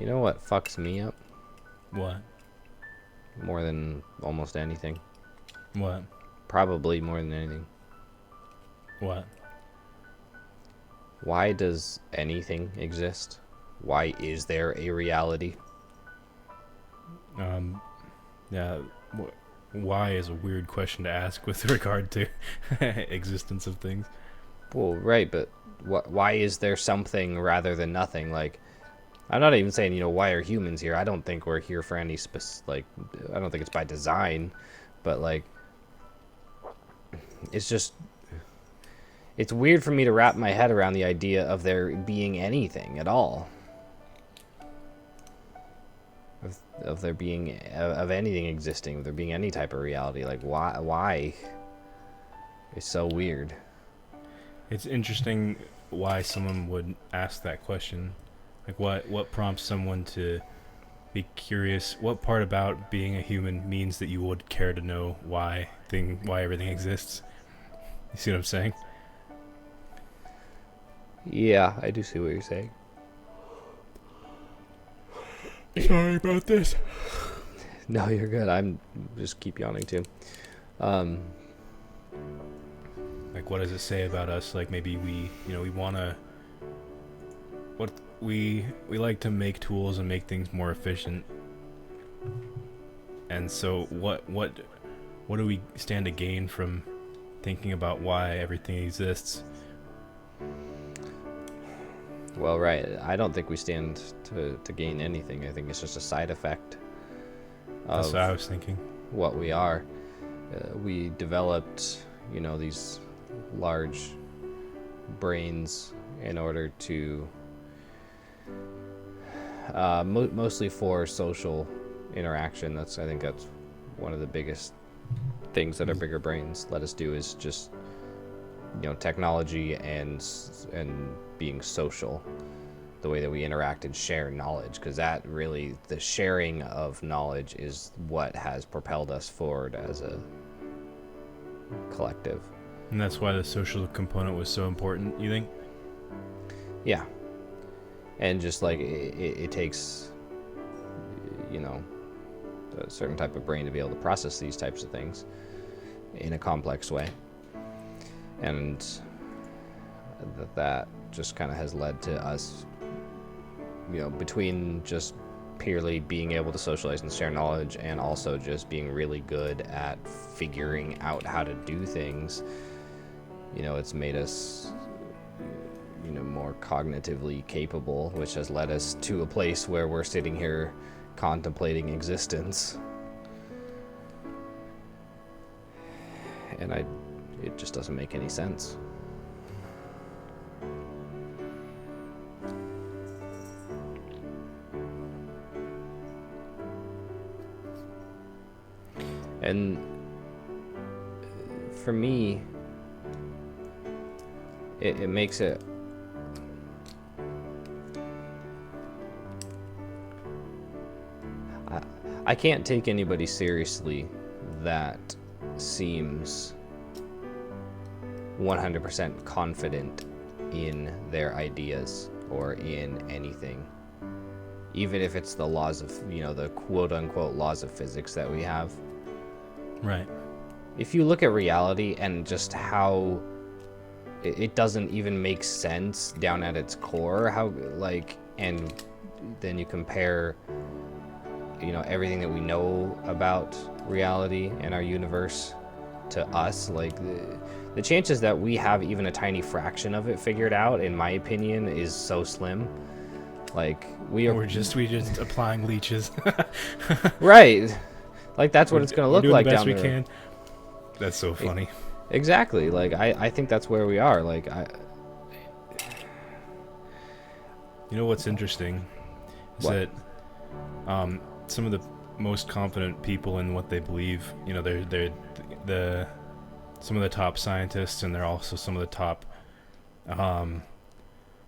You know what fucks me up What? more than almost anything? What? Probably more than anything. What? Why does anything exist? Why is there a reality? Yeah. Why is a weird question to ask with regard to existence of things. Well, right, but why is there something rather than nothing? Like, I'm not even saying, why are humans here? I don't think we're here for any I don't think it's by design, but like, it's just, it's weird for me to wrap my head around the idea of there being anything at all. Of there being, of anything existing, of there being any type of reality. Like, why? It's so weird. It's interesting why someone would ask that question. Like, what prompts someone to be curious? What part about being a human means that you would care to know why everything exists? You see what I'm saying? Yeah, I do see what you're saying. Sorry about this. No, you're good. I'm just keep yawning too. Like, what does it say about us? Like, maybe we want to. What we like to make tools and make things more efficient. And so, what do we stand to gain from thinking about why everything exists? Well, right. I don't think we stand to gain anything. I think it's just a side effect That's of what I was thinking. what we are. We developed, these large brains in order to mostly for social interaction. I think that's one of the biggest things that our bigger brains let us do is just technology and being social, the way that we interact and share knowledge, because that really, the sharing of knowledge is what has propelled us forward as a collective. And that's why the social component was so important, you think? Yeah. And just like it takes a certain type of brain to be able to process these types of things in a complex way, and that just kind of has led to us, between just purely being able to socialize and share knowledge and also just being really good at figuring out how to do things, it's made us more cognitively capable, which has led us to a place where we're sitting here contemplating existence. And it just doesn't make any sense. And for me, it makes it I can't take anybody seriously that seems 100% confident in their ideas or in anything. Even if it's the laws of, the quote-unquote laws of physics that we have. Right. If you look at reality and just how it doesn't even make sense down at its core, and then you compare everything that we know about reality and our universe to us, like the chances that we have even a tiny fraction of it figured out, in my opinion, is so slim. Like we're just applying leeches. Right. Like that's what it's going to look like down there. We're doing the best we can. That's so funny. Exactly. Like I think that's where we are. Like You know what's interesting is What? that some of the most confident people in what they believe, they're some of the top scientists, and they're also some of the top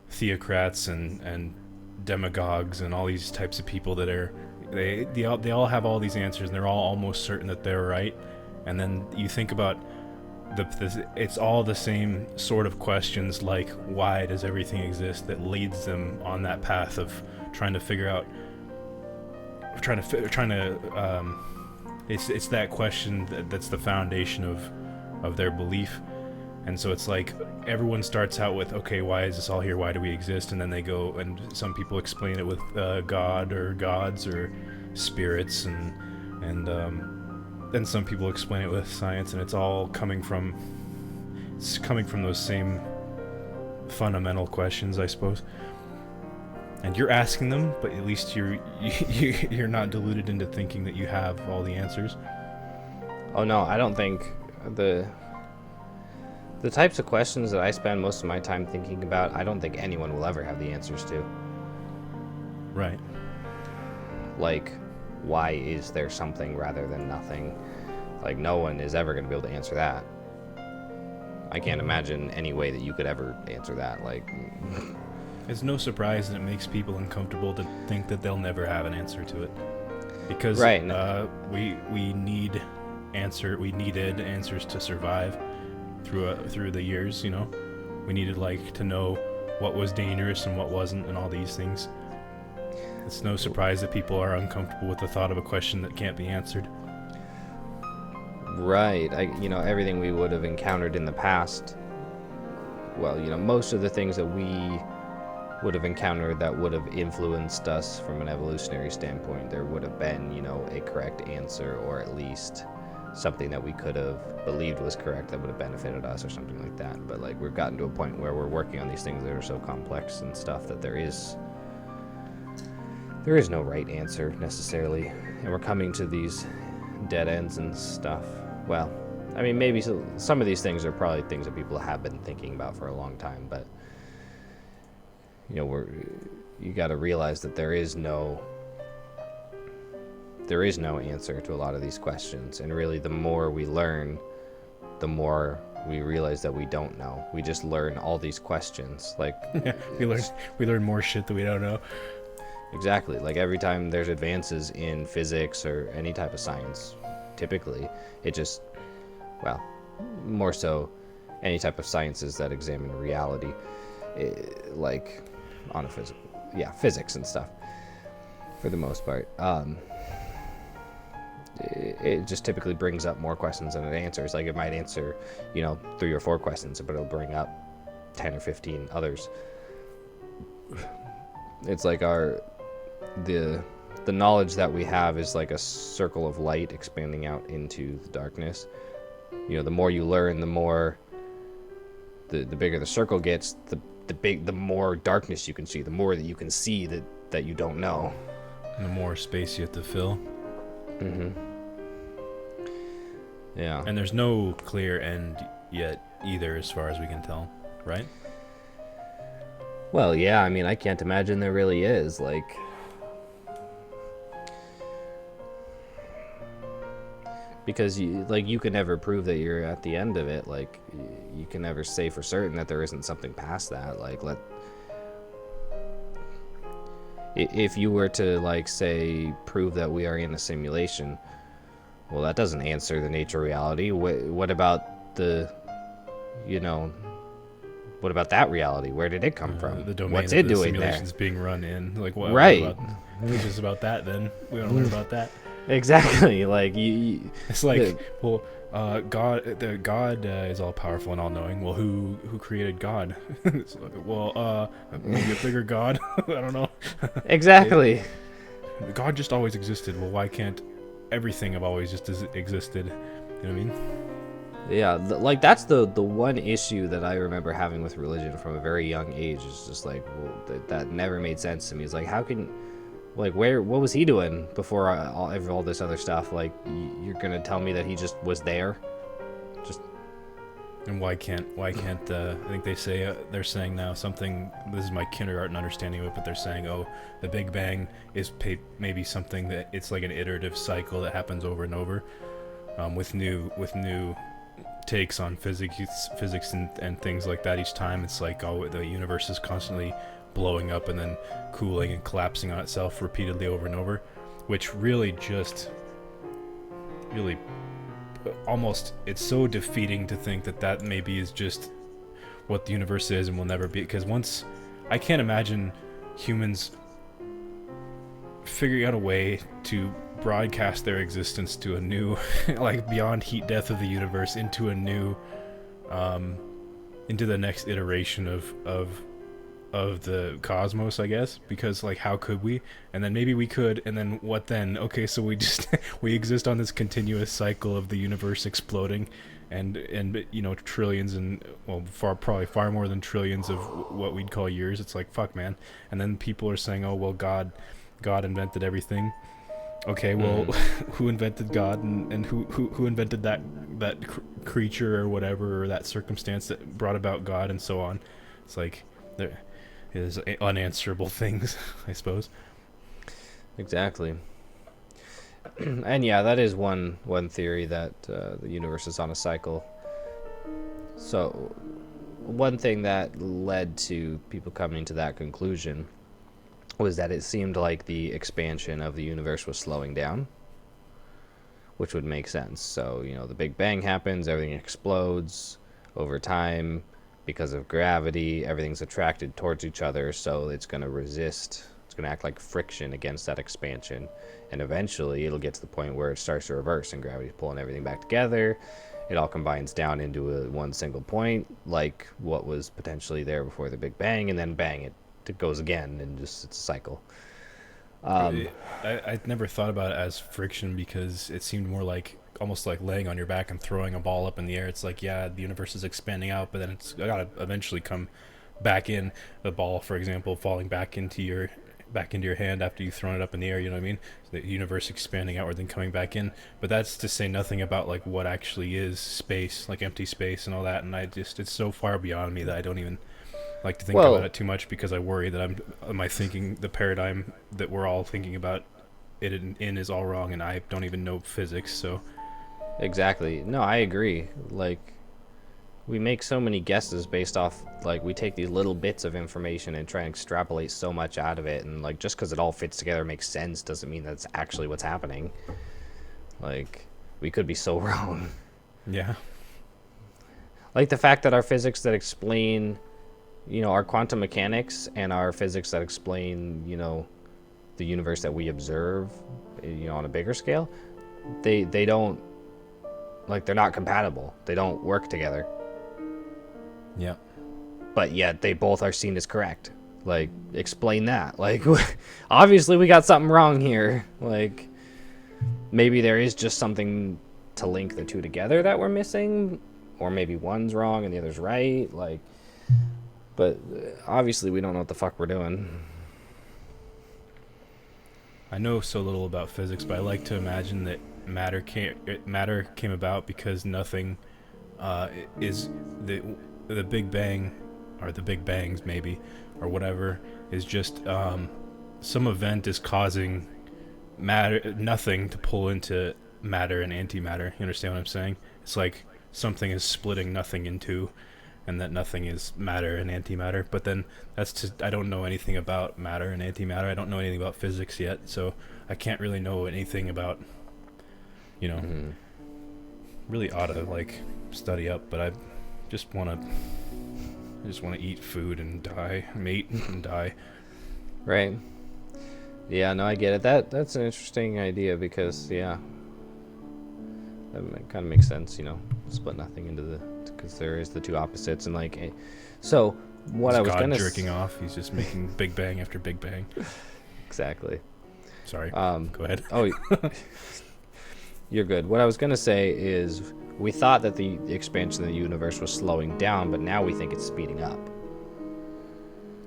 theocrats and demagogues and all these types of people that are they all have all these answers, and they're all almost certain that they're right. And then you think about it's all the same sort of questions, like why does everything exist, that leads them on that path of trying to figure out, it's that question that's the foundation of their belief. And so it's like everyone starts out with, okay, why is this all here? Why do we exist? And then they go, and some people explain it with God or gods or spirits, and then some people explain it with science, and it's all coming from those same fundamental questions, I suppose. And you're asking them, but at least you're not deluded into thinking that you have all the answers. Oh no, I don't think the types of questions that I spend most of my time thinking about, I don't think anyone will ever have the answers to. Right. Like, why is there something rather than nothing? Like, no one is ever going to be able to answer that. I can't imagine any way that you could ever answer that. Like, it's no surprise that it makes people uncomfortable to think that they'll never have an answer to it. Because right. We needed answers to survive through the years, you know. We needed to know what was dangerous and what wasn't, and all these things. It's no surprise that people are uncomfortable with the thought of a question that can't be answered. Right. Everything we would have encountered in the past. Well, most of the things that we would have encountered that would have influenced us from an evolutionary standpoint, there would have been, a correct answer, or at least something that we could have believed was correct that would have benefited us or something like that. But we've gotten to a point where we're working on these things that are so complex and stuff that there is no right answer necessarily, and we're coming to these dead ends and stuff. Well, I mean, maybe some of these things are probably things that people have been thinking about for a long time, but you got to realize that there is no answer to a lot of these questions. And really, the more we learn, the more we realize that we don't know. We just learn all these questions. Yeah, we learn more shit that we don't know. Exactly. Every time there's advances in physics or any type of science, typically it just, more so any type of sciences that examine reality, on a physics and stuff, for the most part. It just typically brings up more questions than it answers. It might answer, 3 or 4 questions, but it'll bring up 10 or 15 others. It's the knowledge that we have is like a circle of light expanding out into the darkness. The more you learn, the more the bigger the circle gets, the more darkness you can see, the more that you can see that you don't know. And the more space you have to fill. Mm-hmm. Yeah. And there's no clear end yet either, as far as we can tell, right? Well, yeah, I mean, I can't imagine there really is. Because you can never prove that you're at the end of it. You can never say for certain that there isn't something past that. If you were to say prove that we are in a simulation, well, that doesn't answer the nature of reality. What about what about that reality? Where did it come from? The domain What's that it the doing simulation's there? being run in. Right. Which is about that then. We don't learn about that. Exactly. It's God is all powerful and all knowing. Well, who created God? Maybe a bigger God. I don't know. Exactly. God just always existed. Well, why can't everything have always just existed? You know what I mean? Yeah, that's the one issue that I remember having with religion from a very young age. Is just that never made sense to me. It's how can, what was he doing before all this other stuff? You're gonna tell me that he just was there? And why can't I think they're saying now something, this is my kindergarten understanding of it, but they're saying, the Big Bang is maybe something that it's like an iterative cycle that happens over and over, with new takes on physics and things like that each time. It's the universe is constantly blowing up and then cooling and collapsing on itself repeatedly over and over, which really almost, it's so defeating to think that maybe is just what the universe is and will never be. Because I can't imagine humans figuring out a way to broadcast their existence to a new, like beyond heat death of the universe, into a new, into the next iteration of the cosmos, I guess, because like how could we? And then maybe we could, and then what then? Okay, so we just we exist on this continuous cycle of the universe exploding, and you know, trillions and, well, probably far more than trillions of what we'd call years. It's like, fuck, man. And then people are saying, oh well, God invented everything. Okay, well, who invented God, and who invented that creature or whatever, or that circumstance that brought about God, and so on. It's like there is unanswerable things, I suppose. Exactly. And yeah, that is one theory, that the universe is on a cycle. So one thing that led to people coming to that conclusion was that it seemed like the expansion of the universe was slowing down, which would make sense. So, you know, the Big Bang happens, everything explodes over time because of gravity, everything's attracted towards each other, so it's going to resist, it's going to act like friction against that expansion, and eventually it'll get to the point where it starts to reverse and gravity's pulling everything back together. It all combines down into one single point, like what was potentially there before the Big Bang, and then bang, it goes again, and just it's a cycle. I never thought about it as friction, because it seemed more like almost like laying on your back and throwing a ball up in the air. It's like, yeah, the universe is expanding out, but then it's gotta eventually come back in. The ball, for example, falling back into your hand after you've thrown it up in the air, you know what I mean? The universe expanding outward, then coming back in. But that's to say nothing about like what actually is space, like empty space and all that. And it's so far beyond me that I don't even like to think about it too much, because I worry that the paradigm that we're all thinking about it in is all wrong, and I don't even know physics. So Exactly. No, I agree. Like, we make so many guesses based off, like, we take these little bits of information and try and extrapolate so much out of it, and like, just because it all fits together, makes sense, doesn't mean that's actually what's happening. Like, we could be so wrong. Yeah. Like the fact that our physics that explain, you know, our quantum mechanics, and our physics that explain, you know, the universe that we observe, you know, on a bigger scale, they don't, like, they're not compatible. They don't work together. Yeah. But yet they both are seen as correct. Like, explain that. Like, obviously we got something wrong here. Like, maybe there is just something to link the two together that we're missing, or maybe one's wrong and the other's right. Like, but obviously we don't know what the fuck we're doing. I know so little about physics, but I like to imagine that matter came about because nothing is the Big Bang, or the Big Bangs maybe, or whatever, is just some event is causing nothing to pull into matter and antimatter. You understand what I'm saying? It's like something is splitting nothing in two, and that nothing is matter and antimatter. But then that's just, I don't know anything about matter and antimatter. I don't know anything about physics yet, so I can't really know anything about, you know, really ought to like study up, but I just want to eat food and die, mate and die. Right. Yeah, no, I get it. That's an interesting idea, because yeah, that kind of makes sense, you know, split nothing into because there is the two opposites, and like, so what It's I was God gonna jerking off. He's just making Big Bang after Big Bang. Exactly. Sorry. Go ahead. Oh, you're good. What I was gonna say is, we thought that the expansion of the universe was slowing down, but now we think it's speeding up.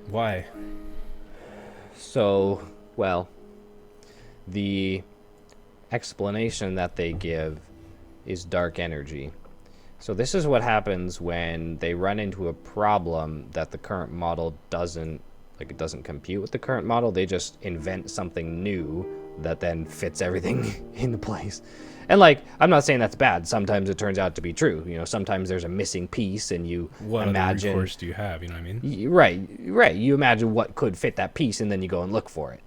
Why? So, well, the explanation that they give is dark energy. So this is what happens when they run into a problem that the current model doesn't compute with the current model. They just invent something new that then fits everything into place. And like, I'm not saying that's bad. Sometimes it turns out to be true. You know, sometimes there's a missing piece, and you what imagine. What recourse do you have? You know what I mean? Right. You imagine what could fit that piece, and then you go and look for it.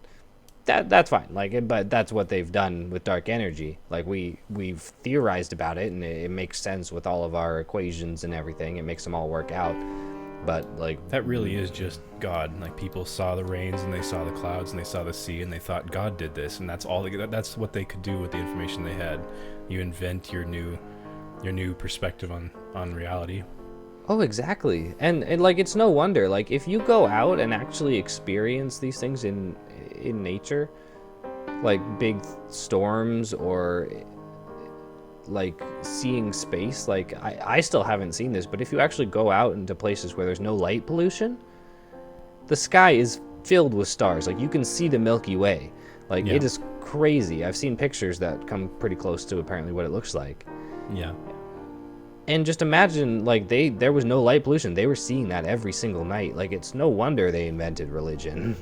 That's fine. Like, but that's what they've done with dark energy. Like, we've theorized about it, and it makes sense with all of our equations and everything. It makes them all work out. But like That really is just God. Like people saw the rains and they saw the clouds and they saw the sea and they thought God did this, and that's all. That's what they could do with the information they had. You invent your new perspective on reality. oh, exactly. And like it's no wonder. Like if you go out and actually experience these things in nature, like big storms or like seeing space, like I still haven't seen this, but if you actually go out into places where there's no light pollution, the sky is filled with stars. Like you can see the Milky Way. Like Yeah. it is crazy. I've seen pictures that come pretty close to apparently what it looks like. Yeah. And just imagine, like there was no light pollution. They were seeing that every single night. Like it's no wonder they invented religion.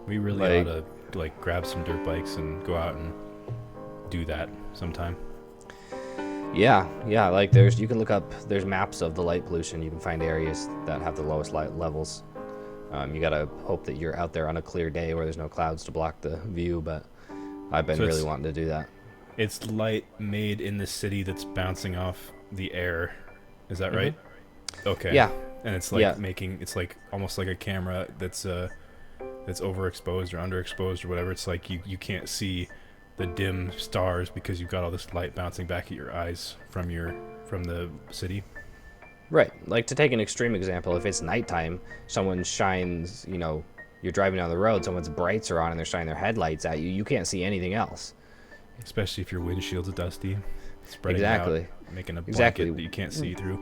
We really ought to like grab some dirt bikes and go out and do that sometime. Yeah, like you can look up, there's maps of the light pollution. You can find areas that have the lowest light levels. You gotta hope that you're out there on a clear day where there's no clouds to block the view, but I've been really wanting to do that. It's light made in the city that's bouncing off the air. Is that right? Okay. Yeah. And it's like it's like almost like a camera that's overexposed or underexposed or whatever. It's like you can't see the dim stars because you've got all this light bouncing back at your eyes from the city. Right. Like to take an extreme example, if it's nighttime, someone shines, you're driving down the road, someone's brights are on and they're shining their headlights at you, you can't see anything else. Especially if your windshield's dusty, spreading out, making a blanket that you can't see through.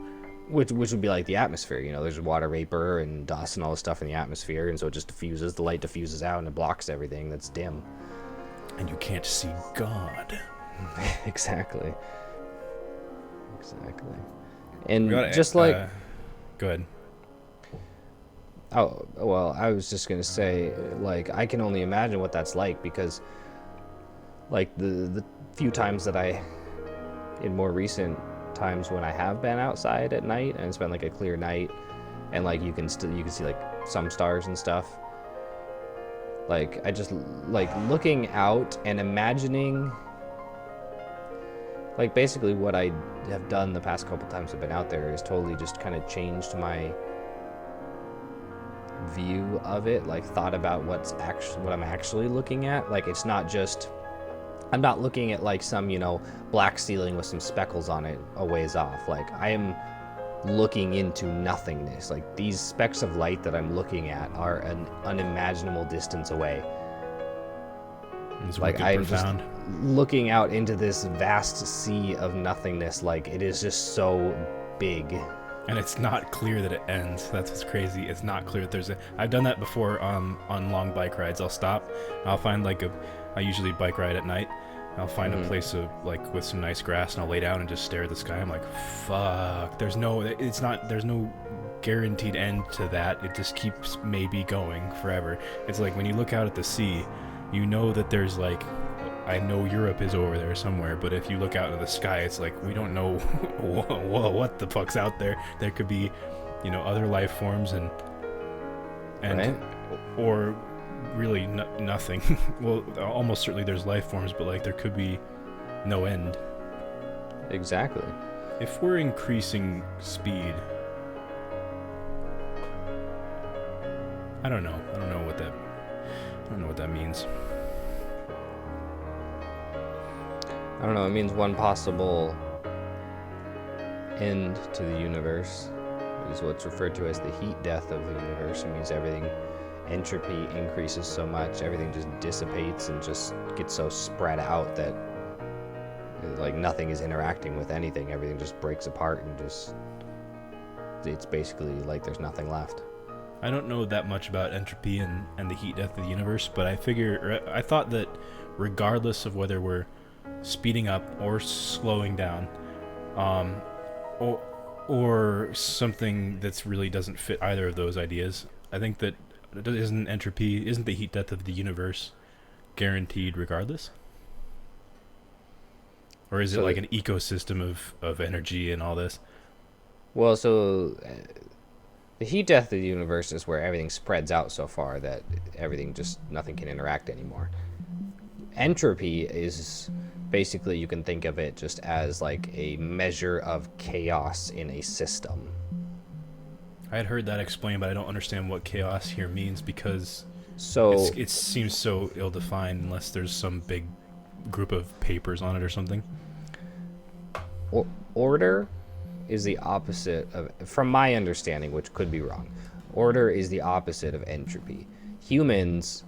Which would be like the atmosphere, there's water vapor and dust and all this stuff in the atmosphere, and so it just diffuses, the light diffuses out and it blocks everything that's dim. And you can't see God. Exactly. And just like... go ahead. Oh, well, I was just going to say, like, I can only imagine what that's like, because, like, the few times that in more recent times when I have been outside at night, and it's been, like, a clear night, and, like, you can see, like, some stars and stuff. Like, I just, like, looking out and imagining, like, basically what I have done the past couple times I've been out there is totally just kind of changed my view of it, like, thought about what I'm actually looking at. Like, it's not just, I'm not looking at, like, some, black ceiling with some speckles on it a ways off. Like, I am looking into nothingness. Like, these specks of light that I'm looking at are an unimaginable distance away. It's like, I'm profound. just looking out into this vast sea of nothingness. Like, it is just so big. And it's not clear that it ends. That's what's crazy. It's not clear that I've done that before on long bike rides. I'll stop. I'll find I usually bike ride at night. I'll find a place with some nice grass, and I'll lay down and just stare at the sky. I'm like, fuck. There's no guaranteed end to that. It just keeps maybe going forever. It's like when you look out at the sea, you know that there's like, I know Europe is over there somewhere, but if you look out into the sky, it's like, we don't know what the fuck's out there. There could be, other life forms and right? Or really nothing. Well, almost certainly there's life forms, but like there could be no end. Exactly. If we're increasing speed, I don't know what that means. I don't know, it means one possible end to the universe is what's referred to as the heat death of the universe. It means entropy increases so much, everything just dissipates and just gets so spread out that like nothing is interacting with anything. Everything just breaks apart and it's basically like there's nothing left. I don't know that much about entropy and the heat death of the universe, but I thought that regardless of whether we're speeding up or slowing down, or something that's really doesn't fit either of those ideas, I think that isn't the heat death of the universe guaranteed regardless? Or is it like an ecosystem of energy and all this? Well, so the heat death of the universe is where everything spreads out so far that nothing can interact anymore. Entropy is basically, you can think of it just as like a measure of chaos in a system. I had heard that explained, but I don't understand what chaos here means because So it seems so ill-defined unless there's some big group of papers on it or something. order is the opposite of, from my understanding, which could be wrong. Order is the opposite of entropy. Humans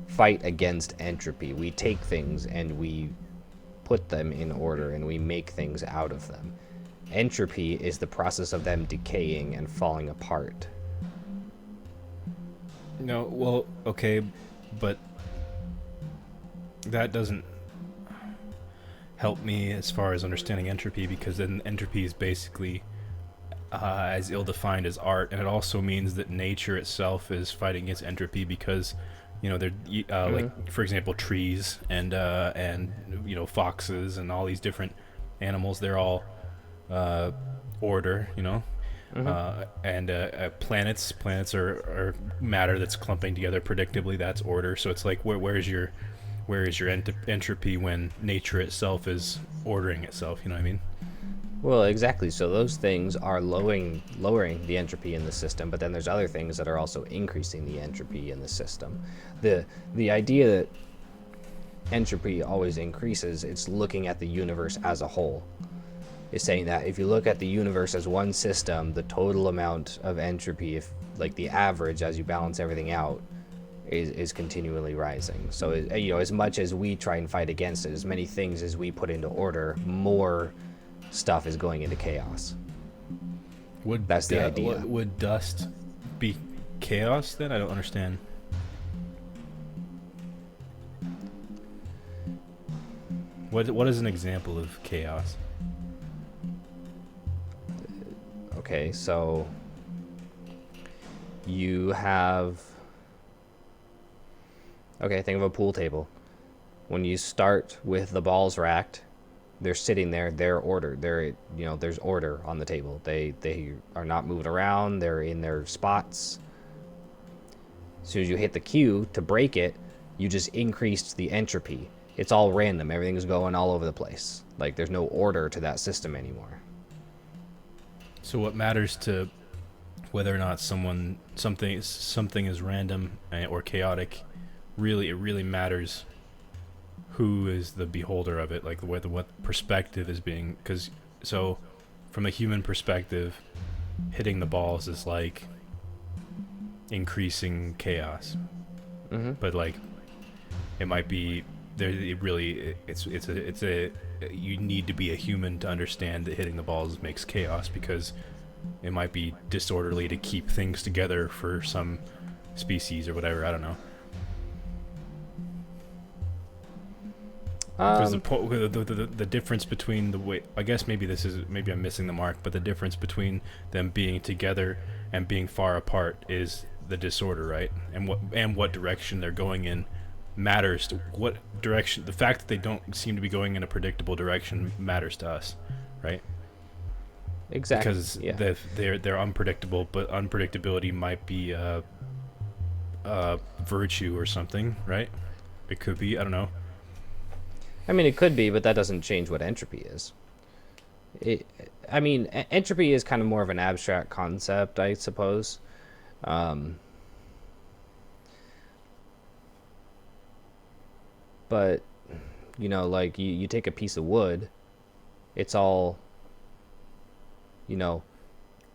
fight against entropy. We take things and we put them in order and we make things out of them. Entropy is the process of them decaying and falling apart. No, well, okay, but that doesn't help me as far as understanding entropy, because then entropy is basically as ill-defined as art, and it also means that nature itself is fighting against entropy because, you know, they're like, for example, trees and you know, foxes and all these different animals, they're all order, you know. And planets are matter that's clumping together predictably. That's order. So it's like, where is your entropy when nature itself is ordering itself? You know what I mean? Well, exactly. So those things are lowering the entropy in the system, but then there's other things that are also increasing the entropy in the system. The idea that entropy always increases, it's looking at the universe as a whole. Is saying that if you look at the universe as one system, the total amount of entropy, if like the average as you balance everything out, is continually rising. So, you know, as much as we try and fight against it, as many things as we put into order, more stuff is going into chaos. That's the idea. Would dust be chaos then? I don't understand. What is an example of chaos? Okay, so you have, okay, think of a pool table. When you start with the balls racked, they're sitting there, they're ordered. They're, you know, there's order on the table. They are not moving around, they're in their spots. As soon as you hit the cue to break it, you just increased the entropy. It's all random, everything's going all over the place. Like, there's no order to that system anymore. So what matters to whether or not something is random or chaotic, it really matters who is the beholder of it, like what perspective is being, because so from a human perspective, hitting the balls is like increasing chaos. But like it might be there, it's a you need to be a human to understand that hitting the balls makes chaos, because it might be disorderly to keep things together for some species or whatever. I don't know. Because the difference between the way, I guess maybe I'm missing the mark, but the difference between them being together and being far apart is the disorder, right? And what direction they're going in matters to what direction. The fact that they don't seem to be going in a predictable direction matters to us, right? Exactly. Because yeah. they're unpredictable, but unpredictability might be a virtue or something, right? It could be. I don't know. I mean, it could be, but that doesn't change what entropy is. Entropy is kind of more of an abstract concept, I suppose. But, you know, like you take a piece of wood, it's all, you know,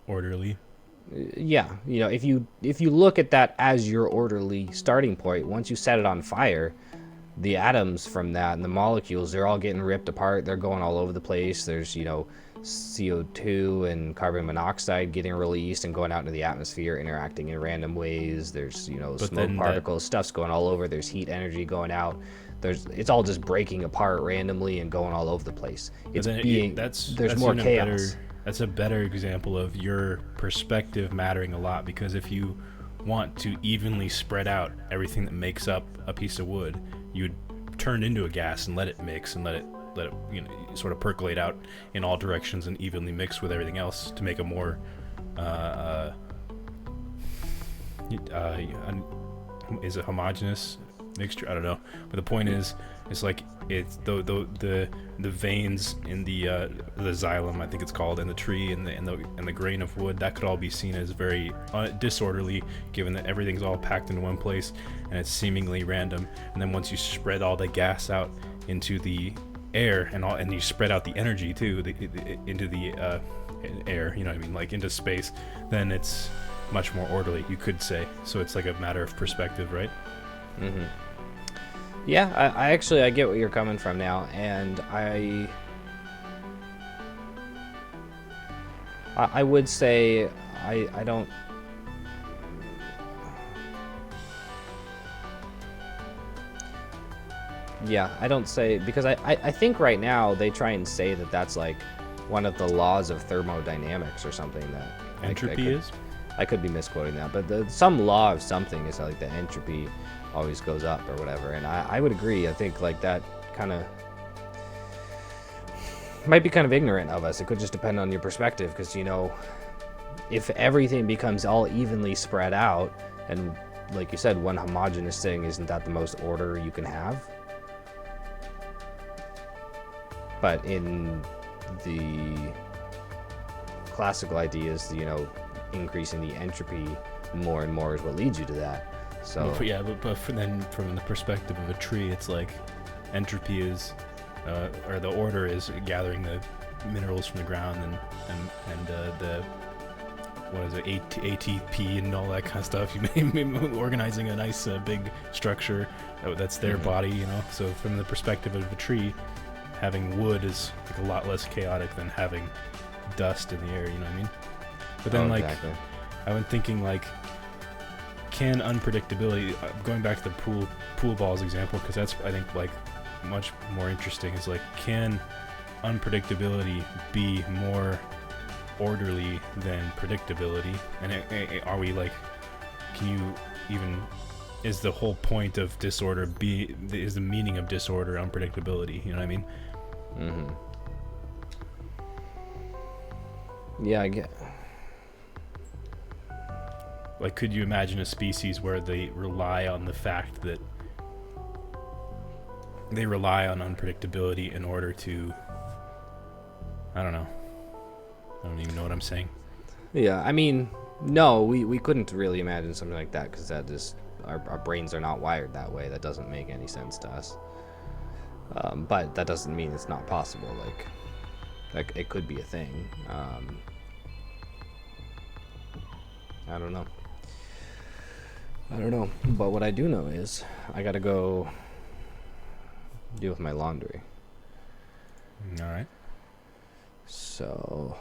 Orderly. yeah, you know, if you look at that as your orderly starting point, once you set it on fire, the atoms from that and the molecules, they're all getting ripped apart, they're going all over the place. There's, you know, CO2 and carbon monoxide getting released and going out into the atmosphere, interacting in random ways. There's, you know, smoke particles, stuff's going all over. There's heat energy going out. It's all just breaking apart randomly and going all over the place. There's more chaos. That's a better example of your perspective mattering a lot, because if you want to evenly spread out everything that makes up a piece of wood, you'd turn into a gas and let it mix and let it you know, sort of percolate out in all directions and evenly mix with everything else to make a more is it homogeneous mixture. I don't know, but the point is, it's like it's the veins in the xylem, I think it's called, in the tree, and the grain of wood, that could all be seen as very disorderly, given that everything's all packed into one place and it's seemingly random. And then once you spread all the gas out into the air and you spread out the energy too, into the air, you know what I mean, like into space, then it's much more orderly, you could say. So it's like a matter of perspective, right? Mm-hmm. Yeah, I actually I get what you're coming from now, and I would say I don't. Yeah, I don't say, because I think right now they try and say that that's like one of the laws of thermodynamics or something, that Entropy is? I could be misquoting that, but some law of something is like the entropy always goes up or whatever, and I would agree. I think like that kind of might be kind of ignorant of us. It could just depend on your perspective, because, you know, if everything becomes all evenly spread out, and like you said, one homogeneous thing, isn't that the most order you can have? But in the classical ideas, you know, increasing the entropy more and more is what leads you to that. So well, yeah, but then from the perspective of a tree, it's like entropy is, or the order is gathering the minerals from the ground and the what is it, ATP and all that kind of stuff. You may organizing a nice big structure that's their body, you know. So from the perspective of a tree, having wood is like a lot less chaotic than having dust in the air, you know what I mean? But then exactly. I've been thinking, like, can unpredictability, going back to the pool balls example, because that's, I think, like, much more interesting, is like, can unpredictability be more orderly than predictability? And are we like, can you even, is the whole point of disorder is the meaning of disorder unpredictability, you know what I mean? Mm-hmm. Yeah, I get. Like, could you imagine a species where they rely on the fact that they rely on unpredictability in order to, I don't know, I don't even know what I'm saying. Yeah, I mean, no, we couldn't really imagine something like that, because that just, our brains are not wired that way. That doesn't make any sense to us. But that doesn't mean it's not possible. Like it could be a thing. I don't know. But what I do know is I gotta go deal with my laundry. All right. So